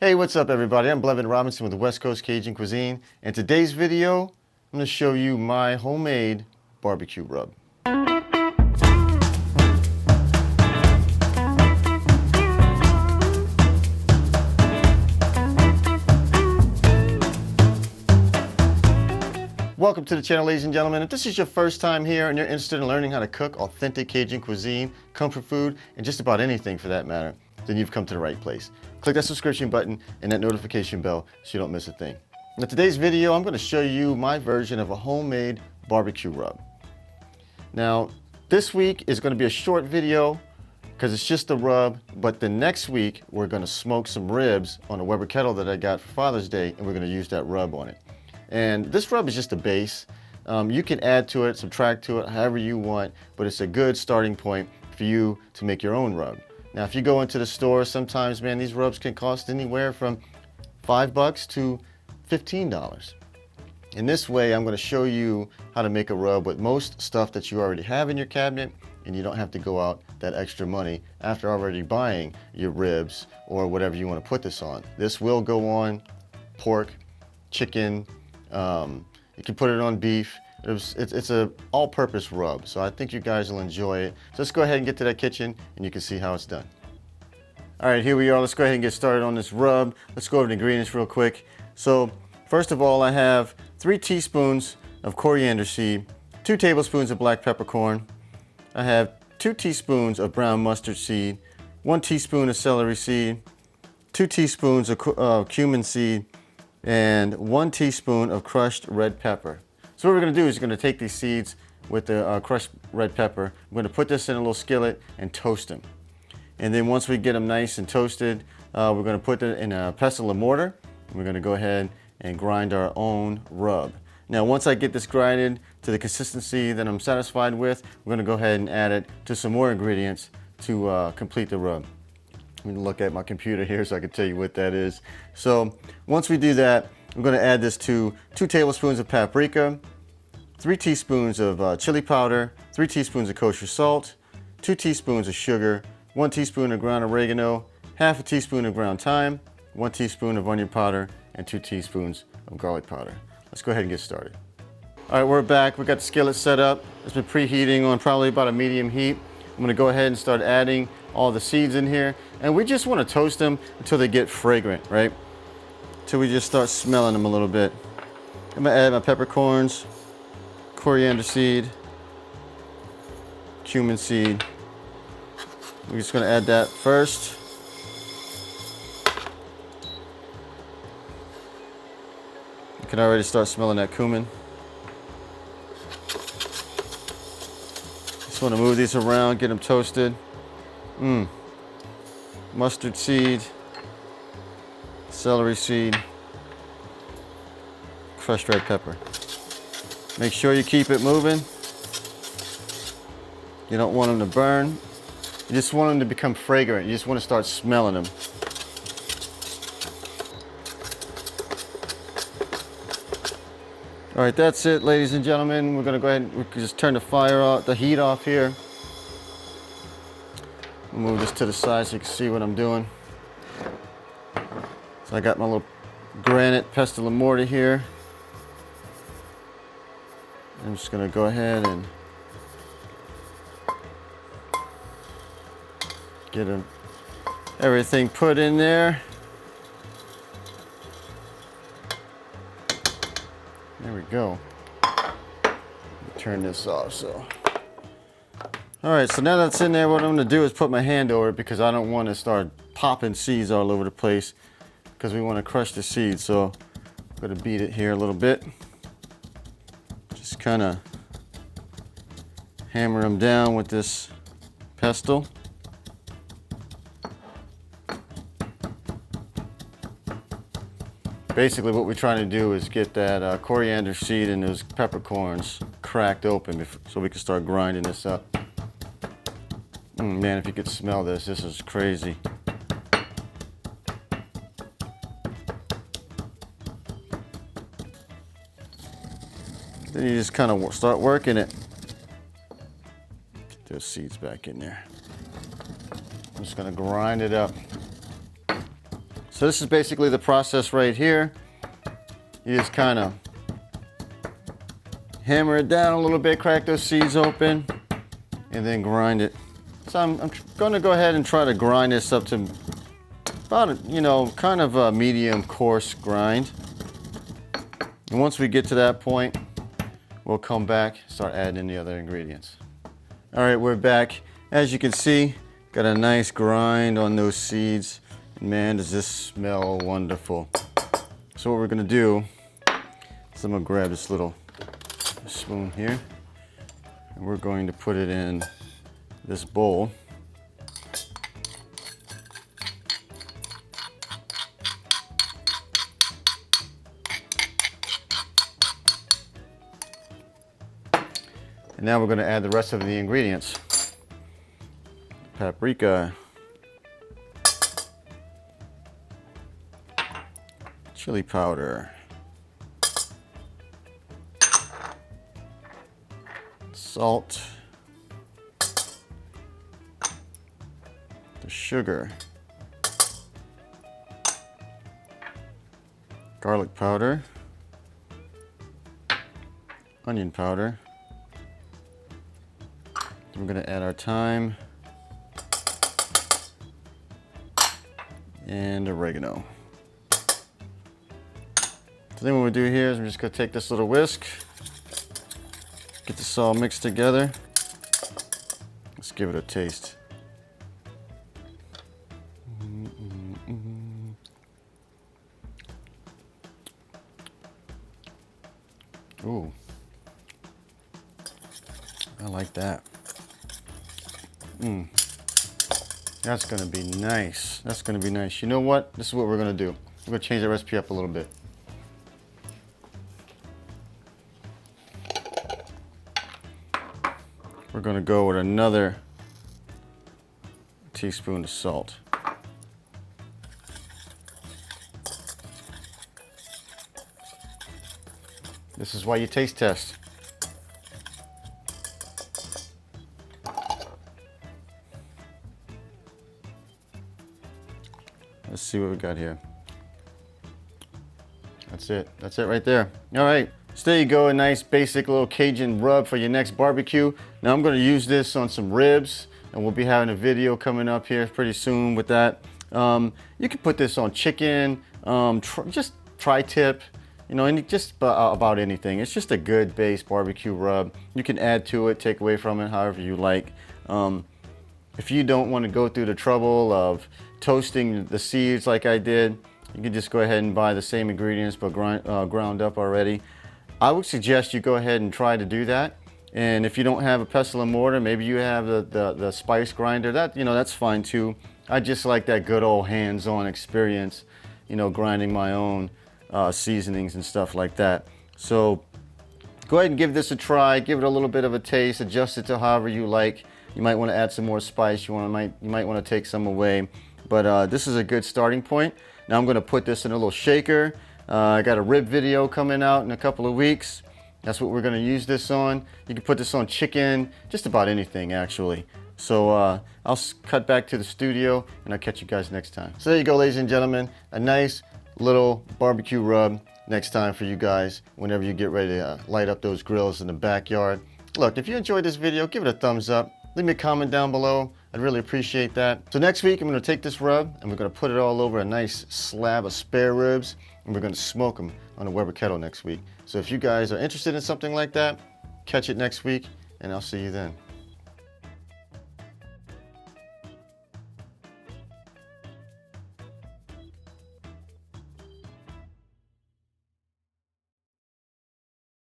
Hey, what's up everybody? I'm Blevin Robinson with the West Coast Cajun Cuisine, and today's video, I'm going to show you my homemade barbecue rub. Welcome to the channel, ladies and gentlemen. If this is your first time here and you're interested in learning how to cook authentic Cajun cuisine, comfort food, and just about anything for that matter, then you've come to the right place. Click that subscription button and that notification bell so you don't miss a thing. In today's video, I'm going to show you my version of a homemade barbecue rub. Now, this week is going to be a short video because it's just a rub, but the next week we're going to smoke some ribs on a Weber kettle that I got for Father's Day, and we're going to use that rub on it. And this rub is just a base. You can add to it, subtract to it, however you want, but it's a good starting point for you to make your own rub. Now, if you go into the store, sometimes, man, these rubs can cost anywhere from $5 to $15. In this way, I'm going to show you how to make a rub with most stuff that you already have in your cabinet, and you don't have to go out that extra money after already buying your ribs or whatever you want to put this on. This will go on pork, chicken, you can put it on beef. It's a all-purpose rub, so I think you guys will enjoy it. So let's go ahead and get to that kitchen and you can see how it's done. All right, here we are. Let's go ahead and get started on this rub. Let's go over the ingredients real quick. So first of all, I have 3 teaspoons of coriander seed, 2 tablespoons of black peppercorn. I have 2 teaspoons of brown mustard seed, 1 teaspoon of celery seed, 2 teaspoons of cumin seed, and 1 teaspoon of crushed red pepper. So what we're going to do is we're going to take these seeds with the crushed red pepper. We're going to put this in a little skillet and toast them. And then once we get them nice and toasted, we're going to put it in a pestle or mortar. And we're going to go ahead and grind our own rub. Now once I get this grinded to the consistency that I'm satisfied with, we're going to go ahead and add it to some more ingredients to complete the rub. I'm going to look at my computer here so I can tell you what that is. So once we do that, I'm going to add this to 2 tablespoons of paprika, 3 teaspoons of chili powder, 3 teaspoons of kosher salt, 2 teaspoons of sugar, 1 teaspoon of ground oregano, half a teaspoon of ground thyme, 1 teaspoon of onion powder, and 2 teaspoons of garlic powder. Let's go ahead and get started. All right, we're back. We got the skillet set up. It's been preheating on probably about a medium heat. I'm going to go ahead and start adding all the seeds in here, and we just want to toast them until they get fragrant, right? Until we just start smelling them a little bit. I'm going to add my peppercorns, coriander seed, cumin seed. We're just going to add that first. You can already start smelling that cumin. Just want to move these around, get them toasted. Mustard seed, celery seed, crushed red pepper. Make sure you keep it moving. You don't want them to burn. You just want them to become fragrant. You just want to start smelling them. All right, that's it, ladies and gentlemen. We're going to go ahead and we can just turn the fire off, the heat off here. I'll move this to the side so you can see what I'm doing. So I got my little granite pestle and mortar here. I'm just going to go ahead and get everything put in there. There we go. Turn this off so. All right, so now that's in there, what I'm gonna do is put my hand over it because I don't want to start popping seeds all over the place because we want to crush the seeds. So I'm gonna beat it here a little bit. Just kind of hammer them down with this pestle. Basically what we're trying to do is get that coriander seed and those peppercorns cracked open so we can start grinding this up. Man, if you could smell this, this is crazy. Then you just kind of start working it. Get those seeds back in there. I'm just going to grind it up. So this is basically the process right here. You just kind of hammer it down a little bit, crack those seeds open, and then grind it. So I'm going to go ahead and try to grind this up to about, kind of a medium coarse grind. And once we get to that point, we'll come back, start adding in the other ingredients. All right, we're back. As you can see, got a nice grind on those seeds. Man, does this smell wonderful. So what we're gonna do is I'm gonna grab this little spoon here, and we're going to put it in this bowl. And now we're going to add the rest of the ingredients. Paprika, chili powder, salt, the sugar, garlic powder, onion powder. We're going to add our thyme and oregano. So then what we'll do here is we're just going to take this little whisk, get this all mixed together. Let's give it a taste. Ooh, I like that. That's gonna be nice. That's gonna be nice. You know what? This is what we're gonna do. We're gonna change the recipe up a little bit. We're gonna go with another teaspoon of salt. This is why you taste test. Let's see what we got here. That's it. That's it right there. All right. So there you go. A nice basic little Cajun rub for your next barbecue. Now I'm going to use this on some ribs, and we'll be having a video coming up here pretty soon with that. You can put this on chicken, just tri-tip, and just about anything. It's just a good base barbecue rub. You can add to it, take away from it, however you like. If you don't want to go through the trouble of toasting the seeds like I did, you can just go ahead and buy the same ingredients but ground up already. I would suggest you go ahead and try to do that. And if you don't have a pestle and mortar, maybe you have the spice grinder. That's fine too. I just like that good old hands-on experience, grinding my own seasonings and stuff like that. So go ahead and give this a try. Give it a little bit of a taste. Adjust it to however you like. You might want to add some more spice. You might want to take some away. But this is a good starting point. Now I'm going to put this in a little shaker. I got a rib video coming out in a couple of weeks. That's what we're going to use this on. You can put this on chicken, just about anything actually. So I'll cut back to the studio and I'll catch you guys next time. So there you go, ladies and gentlemen. A nice little barbecue rub next time for you guys whenever you get ready to light up those grills in the backyard. Look, if you enjoyed this video, give it a thumbs up. Leave me a comment down below. I'd really appreciate that. So next week, I'm gonna take this rub and we're gonna put it all over a nice slab of spare ribs and we're gonna smoke them on a Weber kettle next week. So if you guys are interested in something like that, catch it next week and I'll see you then.